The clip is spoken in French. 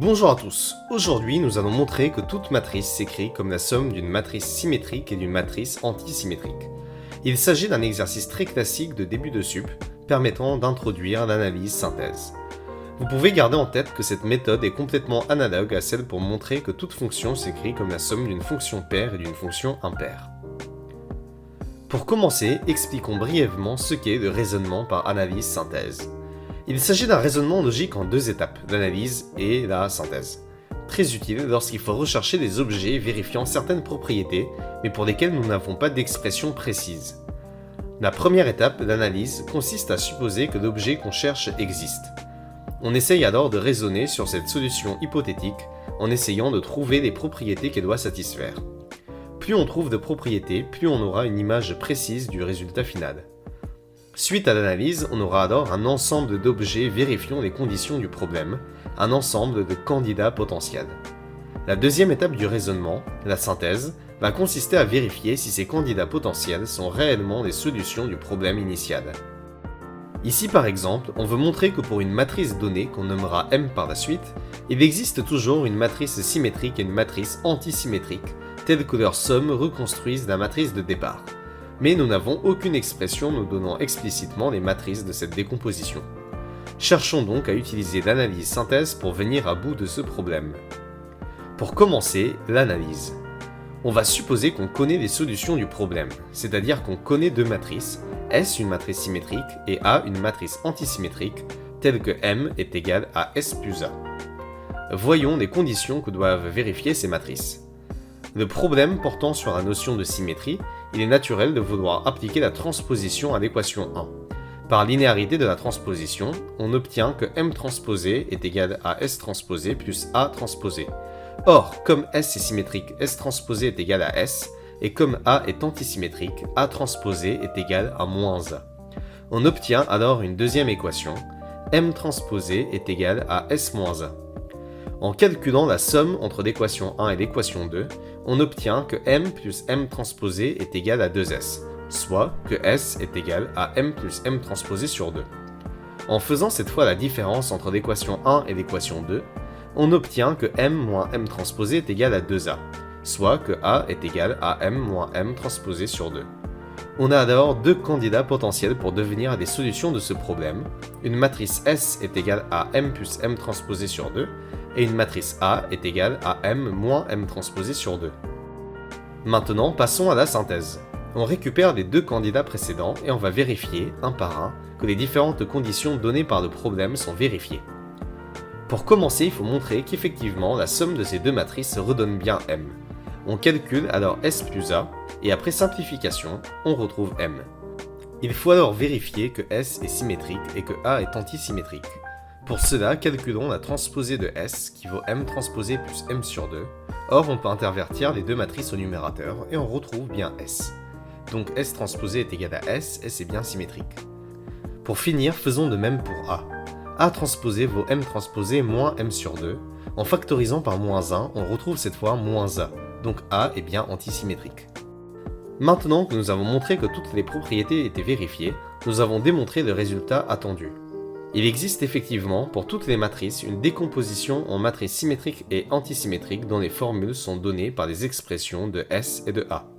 Bonjour à tous, aujourd'hui nous allons montrer que toute matrice s'écrit comme la somme d'une matrice symétrique et d'une matrice antisymétrique. Il s'agit d'un exercice très classique de début de sup, permettant d'introduire l'analyse synthèse. Vous pouvez garder en tête que cette méthode est complètement analogue à celle pour montrer que toute fonction s'écrit comme la somme d'une fonction paire et d'une fonction impaire. Pour commencer, expliquons brièvement ce qu'est le raisonnement par analyse synthèse. Il s'agit d'un raisonnement logique en deux étapes, l'analyse et la synthèse. Très utile lorsqu'il faut rechercher des objets vérifiant certaines propriétés, mais pour lesquelles nous n'avons pas d'expression précise. La première étape, l'analyse, consiste à supposer que l'objet qu'on cherche existe. On essaye alors de raisonner sur cette solution hypothétique en essayant de trouver les propriétés qu'elle doit satisfaire. Plus on trouve de propriétés, plus on aura une image précise du résultat final. Suite à l'analyse, on aura alors un ensemble d'objets vérifiant les conditions du problème, un ensemble de candidats potentiels. La deuxième étape du raisonnement, la synthèse, va consister à vérifier si ces candidats potentiels sont réellement les solutions du problème initial. Ici par exemple, on veut montrer que pour une matrice donnée qu'on nommera M par la suite, il existe toujours une matrice symétrique et une matrice antisymétrique, telles que leurs sommes reconstruisent la matrice de départ. Mais nous n'avons aucune expression nous donnant explicitement les matrices de cette décomposition. Cherchons donc à utiliser l'analyse synthèse pour venir à bout de ce problème. Pour commencer, l'analyse. On va supposer qu'on connaît les solutions du problème, c'est-à-dire qu'on connaît deux matrices, S une matrice symétrique et A une matrice antisymétrique, telle que M est égal à S plus A. Voyons les conditions que doivent vérifier ces matrices. Le problème portant sur la notion de symétrie, il est naturel de vouloir appliquer la transposition à l'équation 1. Par linéarité de la transposition, on obtient que M transposé est égal à S transposé plus A transposé. Or, comme S est symétrique, S transposé est égal à S, et comme A est antisymétrique, A transposé est égal à moins A. On obtient alors une deuxième équation, M transposé est égal à S moins A. En calculant la somme entre l'équation 1 et l'équation 2, on obtient que M plus M transposé est égal à 2S, soit que S est égal à M plus M transposé sur 2. En faisant cette fois la différence entre l'équation 1 et l'équation 2, on obtient que M moins M transposé est égal à 2A, soit que A est égal à M moins M transposé sur 2. On a alors deux candidats potentiels pour devenir des solutions de ce problème. Une matrice S est égale à M plus M transposé sur 2, et une matrice A est égale à M moins M transposé sur 2. Maintenant, passons à la synthèse. On récupère les deux candidats précédents et on va vérifier, un par un, que les différentes conditions données par le problème sont vérifiées. Pour commencer, il faut montrer qu'effectivement, la somme de ces deux matrices redonne bien M. On calcule alors S plus A, et après simplification, on retrouve M. Il faut alors vérifier que S est symétrique et que A est antisymétrique. Pour cela, calculons la transposée de S, qui vaut M transposé plus M sur 2. Or, on peut intervertir les deux matrices au numérateur, et on retrouve bien S. Donc S transposé est égal à S, S est bien symétrique. Pour finir, faisons de même pour A. A transposé vaut M transposé moins M sur 2. En factorisant par moins 1, on retrouve cette fois moins A, donc A est bien antisymétrique. Maintenant que nous avons montré que toutes les propriétés étaient vérifiées, nous avons démontré le résultat attendu. Il existe effectivement pour toutes les matrices une décomposition en matrices symétriques et antisymétriques dont les formules sont données par les expressions de S et de A.